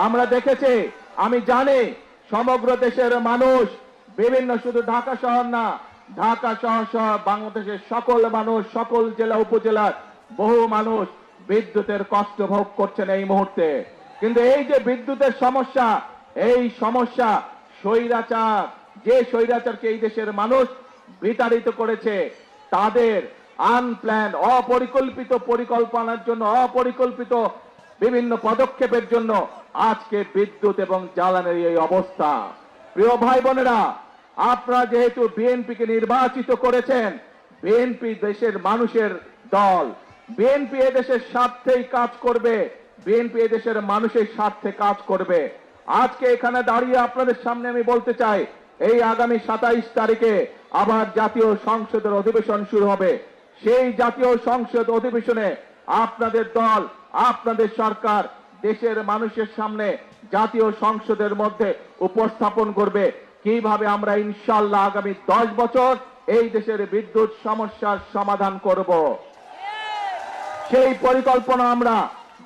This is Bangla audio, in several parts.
আমরা দেখেছি, আমি জানি সমগ্র দেশের মানুষ, বিভিন্ন শুধু ঢাকা শহর না, ঢাকা শহর সহ বাংলাদেশের সকল মানুষ, সকল জেলা উপজেলার বহু মানুষ বিদ্যুতের কষ্ট ভোগ করছেন এই মুহূর্তে। কিন্তু এই যে বিদ্যুতের সমস্যা, এই সমস্যা স্বৈরাচার, যে স্বৈরাচারকে এই দেশের মানুষ বিতাড়িত করেছে, তাদের আনপ্ল্যান, অপরিকল্পিত পরিকল্পনার জন্য, অপরিকল্পিত বিভিন্ন পদক্ষেপের জন্য আজকে বিদ্যুৎ এবং জ্বালানির এই অবস্থা। প্রিয় ভাই বোনেরা, আপনারা যেহেতু বিএনপিকে নির্বাচিত করেছেন, বিএনপি দেশের মানুষের দল, বিএনপি এদেশের স্বার্থেই কাজ করবে, বিএনপি এদেশের মানুষের স্বার্থে কাজ করবে। আজকে এখানে দাঁড়িয়ে আপনাদের সামনে আমি বলতে চাই, এই আগামী 27 তারিখে আবার জাতীয় সংসদের অধিবেশন শুরু হবে। সেই জাতীয় সংসদ অধিবেশনে আপনাদের দল, আপনাদের সরকার দেশের মানুষের সামনে জাতীয় সংসদের মধ্যে উপস্থাপন করবে কিভাবে আমরা ইনশাআল্লাহ আগামী 10 বছর এই দেশের বিদ্যুৎ সমস্যার সমাধান করব। সেই পরিকল্পনা আমরা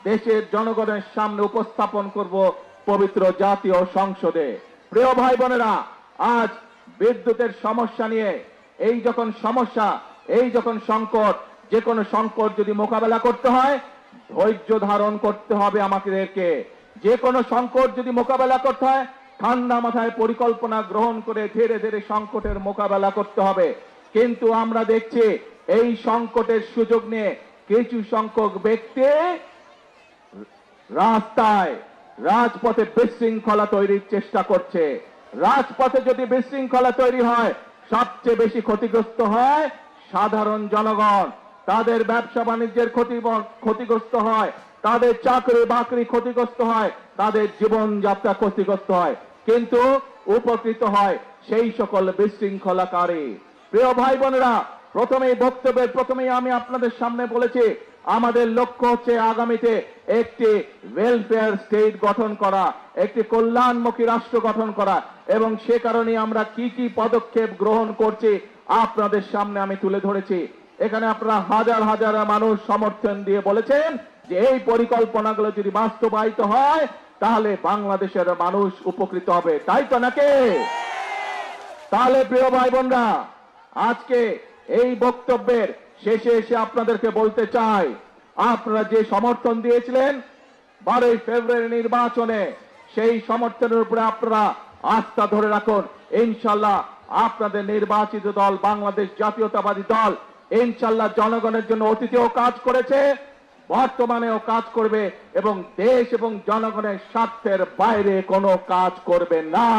দেশের জনগণের সামনে উপস্থাপন করব পবিত্র জাতীয় সংসদে। প্রিয় ভাই বোনেরা, আজ বিদ্যুতের সমস্যা নিয়ে এই যখন সমস্যা, এই যখন সংকট, যে কোনো সংকট যদি মোকাবেলা করতে হয়, ধৈর্য ধারণ করতে হবে আমাদেরকে। যে কোনো সংকট যদি মোকাবেলা করতে হয়, ঠান্ডা মাথায় পরিকল্পনা গ্রহণ করে ধীরে ধীরে সংকটের মোকাবেলা করতে হবে। কিন্তু আমরা দেখছি এই সংকটের সুযোগ নিয়ে কিছু সংখ্যক ব্যক্তি রাস্তায়, রাজপথে বিশৃঙ্খলা তৈরির চেষ্টা করছে। রাজপথে যদি বিশৃঙ্খলা তৈরি হয়, সবচেয়ে বেশি ক্ষতিগ্রস্ত হয় সাধারণ জনগণ। তাদের ব্যবসা বাণিজ্যের ক্ষতিগ্রস্ত হয়, তাদের চাকরি বাকরি ক্ষতিগ্রস্ত হয়, তাদের জীবনযাত্রা ক্ষতিগ্রস্ত হয়, কিন্তু উপকৃত হয় সেই সকল বিশৃঙ্খলাকারী। প্রিয় ভাই বোনেরা, প্রথমেই বক্তব্যের প্রথমেই আমি আপনাদের সামনে বলেছি, আমাদের লক্ষ্য হচ্ছে আগামীতে একটি ওয়েলফেয়ার স্টেট গঠন করা, একটি কল্যাণমুখী রাষ্ট্র গঠন করা, এবং সে কারণে আমরা কি কি পদক্ষেপ গ্রহণ করছি আপনাদের সামনে আমি তুলে ধরেছি। এখানে আপনারা হাজার হাজার মানুষ সমর্থন দিয়ে বলেছেন যে এই পরিকল্পনাগুলো যদি বাস্তবায়িত হয় তাহলে বাংলাদেশের মানুষ উপকৃত হবে, তাই তো নাকি? তাহলে প্রিয় ভাই বোনরা, আজকে এই বক্তব্যের শেষে এসে আপনাদেরকে বলতে চাই, আপনারা যে সমর্থন দিয়েছিলেন 12 ফেব্রুয়ারি নির্বাচনে, সেই সমর্থনের উপরে আপনারা আস্থা ধরে রাখুন। ইনশাআল্লাহ আপনাদের নির্বাচিত দল বাংলাদেশ জাতীয়তাবাদী দল ইনশাআল্লাহ জনগণের জন্য অতীতেও কাজ করেছে, বর্তমানেও কাজ করবে, এবং দেশ এবং জনগণের স্বার্থের বাইরে কোনো কাজ করবে না।